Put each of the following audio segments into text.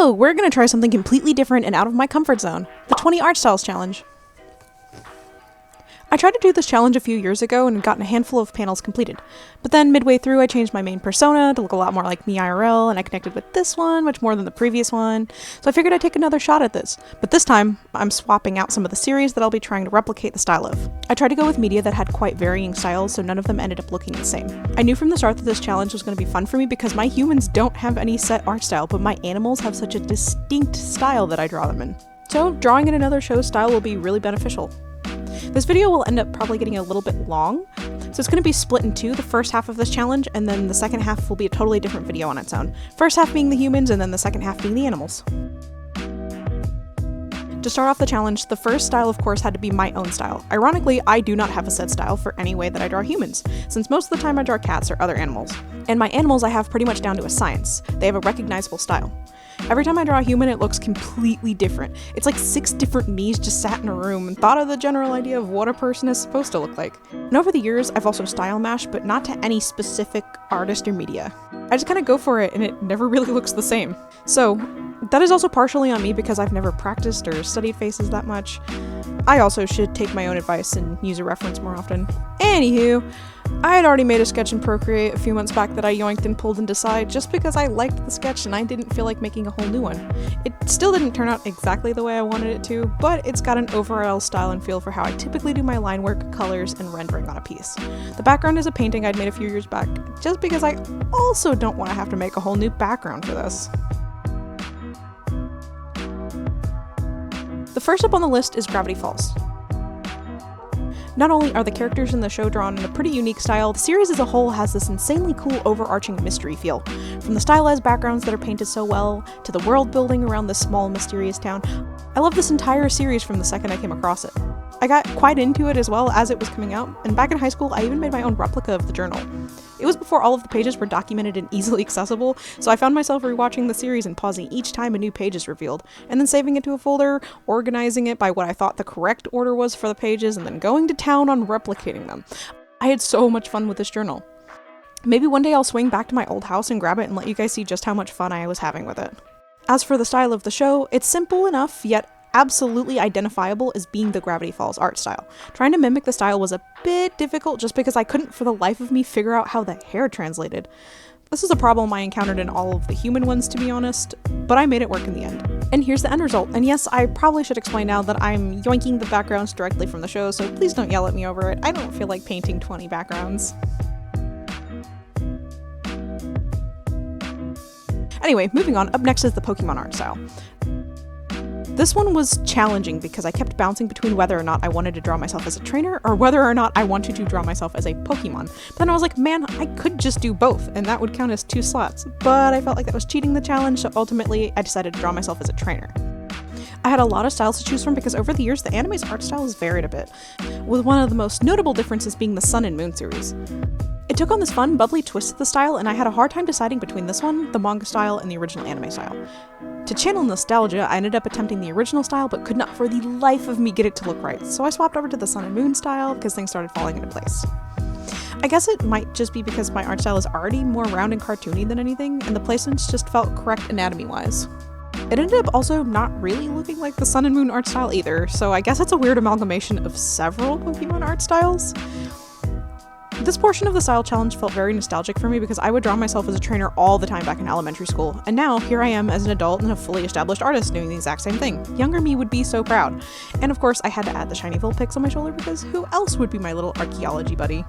So we're gonna try something completely different and out of my comfort zone, the 20 art styles challenge. I tried to do this challenge a few years ago and had gotten a handful of panels completed, but then midway through I changed my main persona to look a lot more like me IRL, and I connected with this one much more than the previous one, so I figured I'd take another shot at this, but this time I'm swapping out some of the series that I'll be trying to replicate the style of. I tried to go with media that had quite varying styles, so none of them ended up looking the same. I knew from the start that this challenge was going to be fun for me because my humans don't have any set art style, but my animals have such a distinct style that I draw them in. So drawing in another show style will be really beneficial. This video will end up probably getting a little bit long, so it's going to be split in two, the first half of this challenge, and then the second half will be a totally different video on its own. First half being the humans, and then the second half being the animals. To start off the challenge, the first style of course had to be my own style. Ironically, I do not have a set style for any way that I draw humans, since most of the time I draw cats or other animals. And my animals I have pretty much down to a science. They have a recognizable style. Every time I draw a human, it looks completely different. It's like 6 different me's just sat in a room and thought of the general idea of what a person is supposed to look like. And over the years, I've also style mashed, but not to any specific artist or media. I just kind of go for it and it never really looks the same. So, that is also partially on me because I've never practiced or studied faces that much. I also should take my own advice and use a reference more often. Anywho, I had already made a sketch in Procreate a few months back that I yoinked and pulled into Side just because I liked the sketch and I didn't feel like making a whole new one. It still didn't turn out exactly the way I wanted it to, but it's got an overall style and feel for how I typically do my line work, colors, and rendering on a piece. The background is a painting I'd made a few years back, just because I also don't want to have to make a whole new background for this. The first up on the list is Gravity Falls. Not only are the characters in the show drawn in a pretty unique style, the series as a whole has this insanely cool overarching mystery feel. From the stylized backgrounds that are painted so well, to the world building around this small mysterious town. I love this entire series from the second I came across it. I got quite into it as well as it was coming out, and back in high school I even made my own replica of the journal. It was before all of the pages were documented and easily accessible, so I found myself rewatching the series and pausing each time a new page is revealed, and then saving it to a folder, organizing it by what I thought the correct order was for the pages, and then going to town on replicating them. I had so much fun with this journal. Maybe one day I'll swing back to my old house and grab it and let you guys see just how much fun I was having with it. As for the style of the show, it's simple enough, yet absolutely identifiable as being the Gravity Falls art style. Trying to mimic the style was a bit difficult just because I couldn't for the life of me figure out how the hair translated. This is a problem I encountered in all of the human ones, to be honest, but I made it work in the end. And here's the end result. And yes, I probably should explain now that I'm yoinking the backgrounds directly from the show, so please don't yell at me over it. I don't feel like painting 20 backgrounds. Anyway, moving on, up next is the Pokemon art style. This one was challenging because I kept bouncing between whether or not I wanted to draw myself as a trainer or whether or not I wanted to draw myself as a Pokemon. But then I was like, man, I could just do both, and that would count as 2 slots. But I felt like that was cheating the challenge, so ultimately I decided to draw myself as a trainer. I had a lot of styles to choose from because over the years the anime's art style has varied a bit, with one of the most notable differences being the Sun and Moon series. It took on this fun, bubbly twist to the style, and I had a hard time deciding between this one, the manga style, and the original anime style. To channel nostalgia, I ended up attempting the original style, but could not for the life of me get it to look right, so I swapped over to the Sun and Moon style because things started falling into place. I guess it might just be because my art style is already more round and cartoony than anything, and the placements just felt correct anatomy-wise. It ended up also not really looking like the Sun and Moon art style either, so I guess it's a weird amalgamation of several Pokemon art styles. This portion of the style challenge felt very nostalgic for me because I would draw myself as a trainer all the time back in elementary school, and now here I am as an adult and a fully established artist doing the exact same thing. Younger me would be so proud. And of course I had to add the shiny Vulpix on my shoulder because who else would be my little archaeology buddy?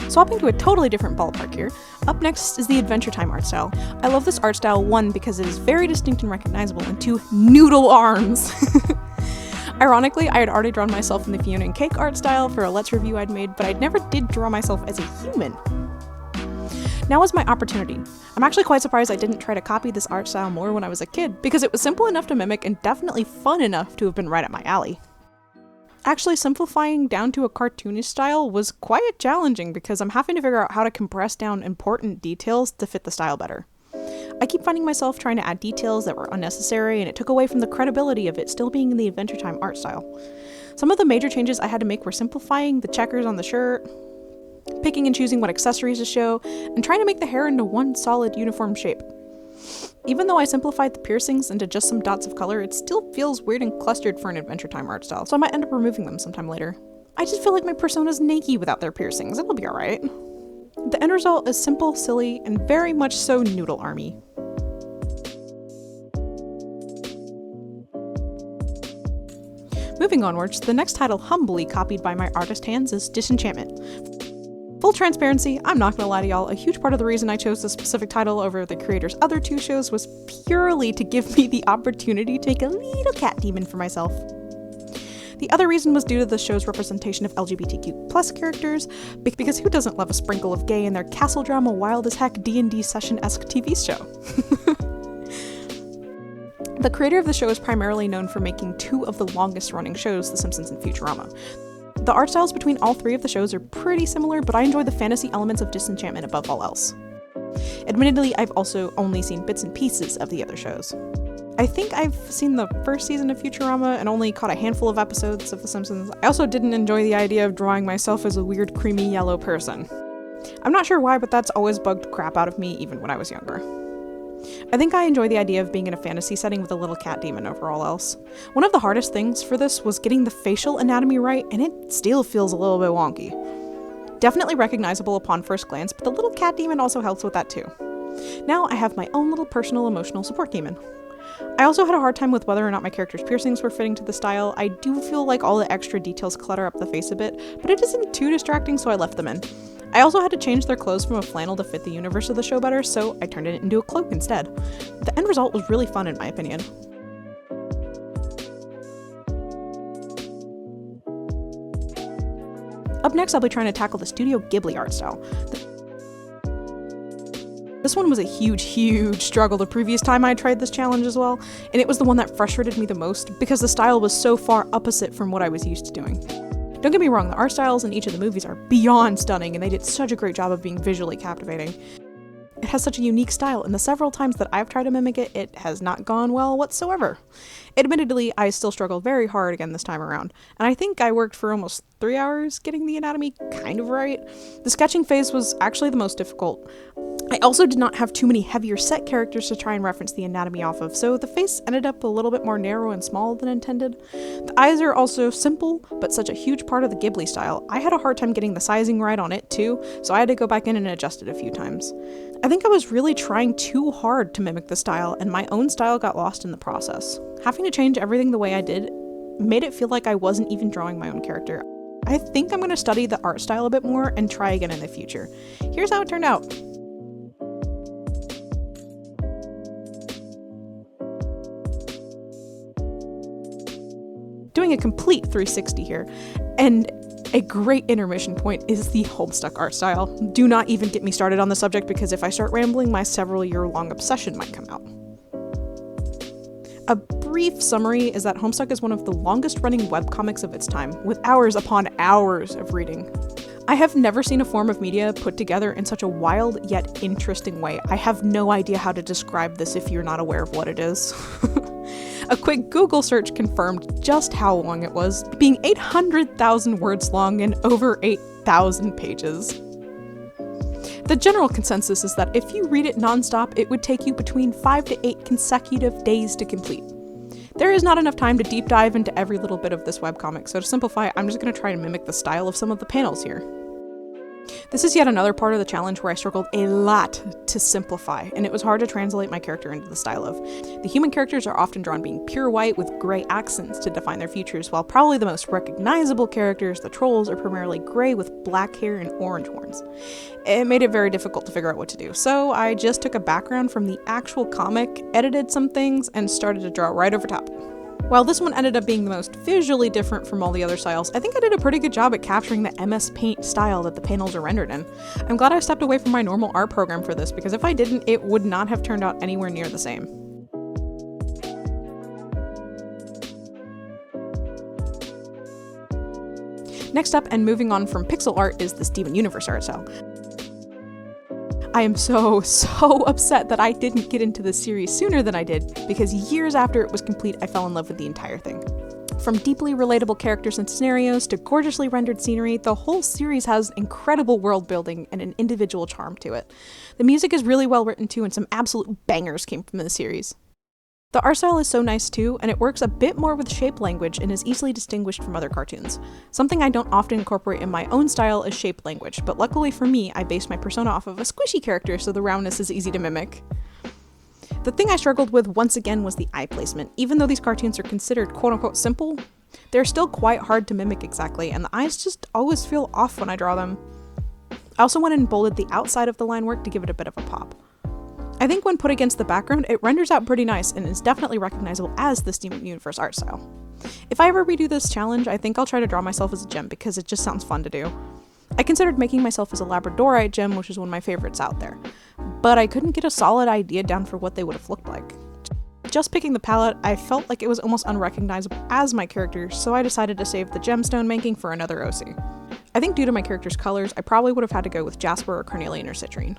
Swapping to a totally different ballpark here, up next is the Adventure Time art style. I love this art style, 1, because it is very distinct and recognizable, and 2, noodle arms! Ironically, I had already drawn myself in the Fiona and Cake art style for a Let's review I'd made, but I never did draw myself as a human. Now is my opportunity. I'm actually quite surprised I didn't try to copy this art style more when I was a kid, because it was simple enough to mimic and definitely fun enough to have been right up my alley. Actually, simplifying down to a cartoonish style was quite challenging because I'm having to figure out how to compress down important details to fit the style better. I keep finding myself trying to add details that were unnecessary, and it took away from the credibility of it still being in the Adventure Time art style. Some of the major changes I had to make were simplifying the checkers on the shirt, picking and choosing what accessories to show, and trying to make the hair into one solid uniform shape. Even though I simplified the piercings into just some dots of color, it still feels weird and clustered for an Adventure Time art style, so I might end up removing them sometime later. I just feel like my persona's naked without their piercings. It'll be alright. The end result is simple, silly, and very much so Noodle Army. Moving onwards, the next title humbly copied by my artist hands is Disenchantment. Full transparency, I'm not gonna lie to y'all, a huge part of the reason I chose this specific title over the creator's other 2 shows was purely to give me the opportunity to make a little cat demon for myself. The other reason was due to the show's representation of LGBTQ+ characters, because who doesn't love a sprinkle of gay in their castle drama wild as heck D&D session-esque TV show? The creator of the show is primarily known for making 2 of the longest running shows, The Simpsons and Futurama. The art styles between all 3 of the shows are pretty similar, but I enjoy the fantasy elements of Disenchantment above all else. Admittedly, I've also only seen bits and pieces of the other shows. I think I've seen the first season of Futurama and only caught a handful of episodes of The Simpsons. I also didn't enjoy the idea of drawing myself as a weird creamy yellow person. I'm not sure why, but that's always bugged the crap out of me even when I was younger. I think I enjoy the idea of being in a fantasy setting with a little cat demon over all else. One of the hardest things for this was getting the facial anatomy right, and it still feels a little bit wonky. Definitely recognizable upon first glance, but the little cat demon also helps with that too. Now I have my own little personal emotional support demon. I also had a hard time with whether or not my character's piercings were fitting to the style. I do feel like all the extra details clutter up the face a bit, but it isn't too distracting, so I left them in. I also had to change their clothes from a flannel to fit the universe of the show better, so I turned it into a cloak instead. The end result was really fun in my opinion. Up next, I'll be trying to tackle the Studio Ghibli art style. This one was a huge struggle the previous time I tried this challenge as well, and it was the one that frustrated me the most because the style was so far opposite from what I was used to doing. Don't get me wrong, the art styles in each of the movies are beyond stunning, and they did such a great job of being visually captivating. It has such a unique style, and the several times that I've tried to mimic it, it has not gone well whatsoever. Admittedly, I still struggled very hard again this time around, and I think I worked for almost 3 hours getting the anatomy kind of right. The sketching phase was actually the most difficult. I also did not have too many heavier set characters to try and reference the anatomy off of, so the face ended up a little bit more narrow and small than intended. The eyes are also simple, but such a huge part of the Ghibli style. I had a hard time getting the sizing right on it too, so I had to go back in and adjust it a few times. I think I was really trying too hard to mimic the style, and my own style got lost in the process. Having to change everything the way I did made it feel like I wasn't even drawing my own character. I think I'm going to study the art style a bit more and try again in the future. Here's how it turned out. Doing a complete 360 here, and a great intermission point is the Homestuck art style. Do not even get me started on the subject, because if I start rambling, my several-year-long obsession might come out. A brief summary is that Homestuck is one of the longest-running webcomics of its time, with hours upon hours of reading. I have never seen a form of media put together in such a wild yet interesting way. I have no idea how to describe this if you're not aware of what it is. A quick Google search confirmed just how long it was, being 800,000 words long and over 8,000 pages. The general consensus is that if you read it nonstop, it would take you between 5 to 8 consecutive days to complete. There is not enough time to deep dive into every little bit of this webcomic, so to simplify, I'm just going to try and mimic the style of some of the panels here. This is yet another part of the challenge where I struggled a lot to simplify, and it was hard to translate my character into the style of. The human characters are often drawn being pure white with gray accents to define their features, while probably the most recognizable characters, the trolls, are primarily gray with black hair and orange horns. It made it very difficult to figure out what to do, so I just took a background from the actual comic, edited some things, and started to draw right over top. While this one ended up being the most visually different from all the other styles, I think I did a pretty good job at capturing the MS Paint style that the panels are rendered in. I'm glad I stepped away from my normal art program for this, because if I didn't, it would not have turned out anywhere near the same. Next up, and moving on from pixel art, is the Steven Universe art style. I am so upset that I didn't get into this series sooner than I did, because years after it was complete, I fell in love with the entire thing. From deeply relatable characters and scenarios to gorgeously rendered scenery, the whole series has incredible world building and an individual charm to it. The music is really well written too, and some absolute bangers came from the series. The art style is so nice too, and it works a bit more with shape language and is easily distinguished from other cartoons. Something I don't often incorporate in my own style is shape language, but luckily for me, I based my persona off of a squishy character, so the roundness is easy to mimic. The thing I struggled with once again was the eye placement. Even though these cartoons are considered quote-unquote simple, they're still quite hard to mimic exactly, and the eyes just always feel off when I draw them. I also went and bolded the outside of the line work to give it a bit of a pop. I think when put against the background, it renders out pretty nice and is definitely recognizable as the Steam Universe art style. If I ever redo this challenge, I think I'll try to draw myself as a gem because it just sounds fun to do. I considered making myself as a Labradorite gem, which is one of my favorites out there, but I couldn't get a solid idea down for what they would have looked like. Just picking the palette, I felt like it was almost unrecognizable as my character, so I decided to save the gemstone making for another OC. I think due to my character's colors, I probably would have had to go with Jasper or Carnelian or Citrine.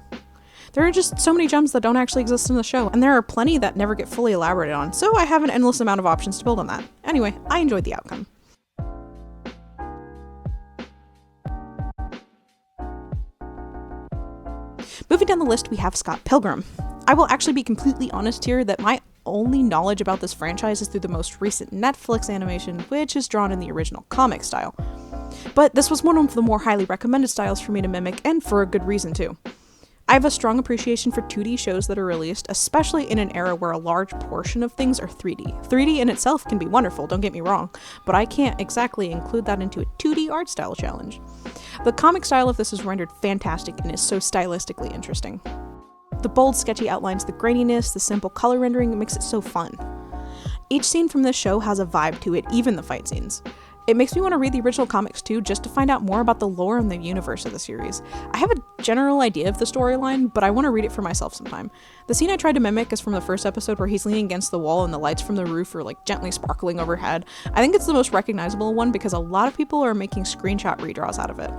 There are just so many gems that don't actually exist in the show, and there are plenty that never get fully elaborated on, so I have an endless amount of options to build on that. Anyway, I enjoyed the outcome. Moving down the list, we have Scott Pilgrim. I will actually be completely honest here that my only knowledge about this franchise is through the most recent Netflix animation, which is drawn in the original comic style. But this was one of the more highly recommended styles for me to mimic, and for a good reason too. I have a strong appreciation for 2D shows that are released, especially in an era where a large portion of things are 3D. 3D in itself can be wonderful, don't get me wrong, but I can't exactly include that into a 2D art style challenge. The comic style of this is rendered fantastic and is so stylistically interesting. The bold, sketchy outlines, the graininess, the simple color rendering makes it so fun. Each scene from this show has a vibe to it, even the fight scenes. It makes me want to read the original comics too, just to find out more about the lore and the universe of the series. I have a general idea of the storyline, but I want to read it for myself sometime. The scene I tried to mimic is from the first episode where he's leaning against the wall and the lights from the roof are like gently sparkling overhead. I think it's the most recognizable one because a lot of people are making screenshot redraws out of it.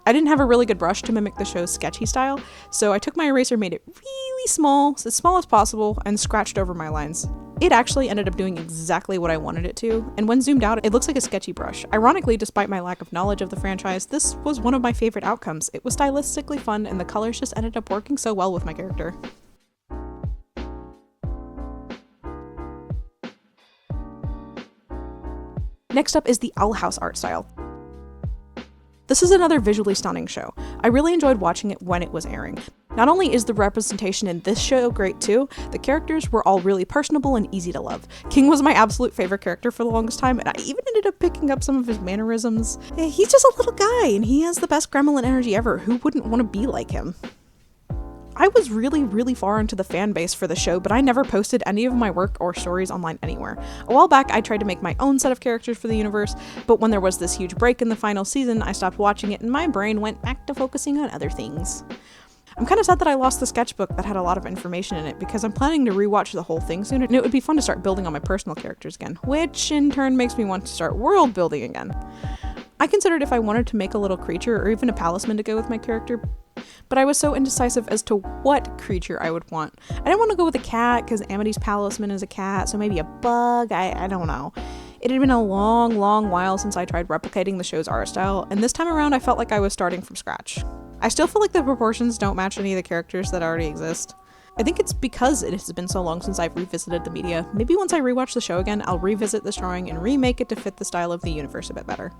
I didn't have a really good brush to mimic the show's sketchy style, so I took my eraser, made it really small, as small as possible, and scratched over my lines. It actually ended up doing exactly what I wanted it to, and when zoomed out, it looks like a sketchy brush. Ironically, despite my lack of knowledge of the franchise, this was one of my favorite outcomes. It was stylistically fun, and the colors just ended up working so well with my character. Next up is the Owl House art style. This is another visually stunning show. I really enjoyed watching it when it was airing. Not only is the representation in this show great too, the characters were all really personable and easy to love. King was my absolute favorite character for the longest time, and I even ended up picking up some of his mannerisms. He's just a little guy, and he has the best gremlin energy ever. Who wouldn't want to be like him? I was really far into the fan base for the show, but I never posted any of my work or stories online anywhere. A while back, I tried to make my own set of characters for the universe, but when there was this huge break in the final season, I stopped watching it and my brain went back to focusing on other things. I'm kind of sad that I lost the sketchbook that had a lot of information in it because I'm planning to rewatch the whole thing soon, and it would be fun to start building on my personal characters again, which in turn makes me want to start world building again. I considered if I wanted to make a little creature or even a palisman to go with my character, but I was so indecisive as to what creature I would want. I didn't want to go with a cat because Amity's palisman is a cat, so maybe a bug, I don't know. It had been a long while since I tried replicating the show's art style, and this time around I felt like I was starting from scratch. I still feel like the proportions don't match any of the characters that already exist. I think it's because it has been so long since I've revisited the media. Maybe once I rewatch the show again, I'll revisit this drawing and remake it to fit the style of the universe a bit better.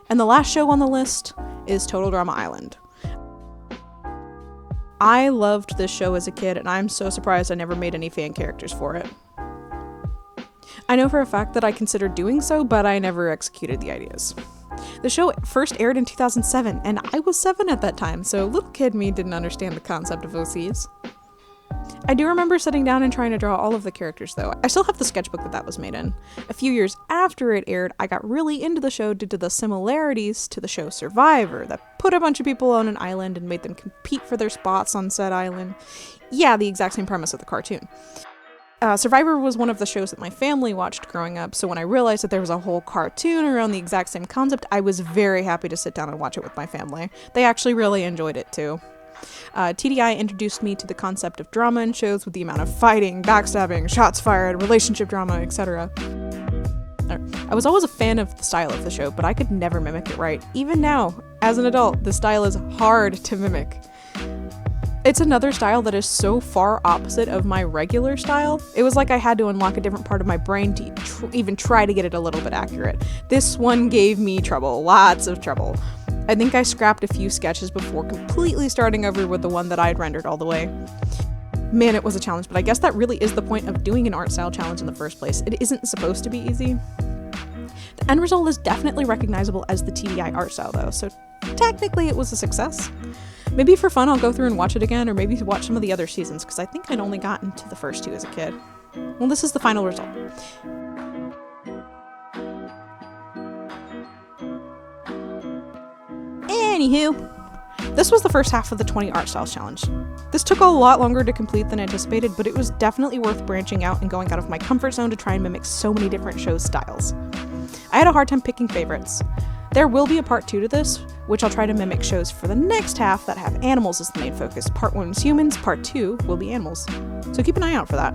And the last show on the list is Total Drama Island. I loved this show as a kid, and I'm so surprised I never made any fan characters for it. I know for a fact that I considered doing so, but I never executed the ideas. The show first aired in 2007, and I was 7 at that time, so little kid me didn't understand the concept of OCs. I do remember sitting down and trying to draw all of the characters though. I still have the sketchbook that was made in. A few years after it aired, I got really into the show due to the similarities to the show Survivor that put a bunch of people on an island and made them compete for their spots on said island. Yeah, the exact same premise of the cartoon. Survivor was one of the shows that my family watched growing up, so when I realized that there was a whole cartoon around the exact same concept, I was very happy to sit down and watch it with my family. They actually really enjoyed it too. TDI introduced me to the concept of drama in shows with the amount of fighting, backstabbing, shots fired, relationship drama, etc. I was always a fan of the style of the show, but I could never mimic it right. Even now, as an adult, the style is hard to mimic. It's another style that is so far opposite of my regular style. It was like I had to unlock a different part of my brain to even try to get it a little bit accurate. This one gave me trouble, lots of trouble. I think I scrapped a few sketches before completely starting over with the one that I had rendered all the way. Man, it was a challenge, but I guess that really is the point of doing an art style challenge in the first place. It isn't supposed to be easy. The end result is definitely recognizable as the TDI art style though, so technically it was a success. Maybe for fun I'll go through and watch it again, or maybe watch some of the other seasons, because I think I'd only gotten to the first two as a kid. Well, this is the final result. Anywho, this was the first half of the 20 art styles challenge. This took a lot longer to complete than anticipated, but it was definitely worth branching out and going out of my comfort zone to try and mimic so many different shows' styles. I had a hard time picking favorites. There will be a part 2 to this, which I'll try to mimic shows for the next half that have animals as the main focus. Part 1 is humans, part 2 will be animals. So keep an eye out for that.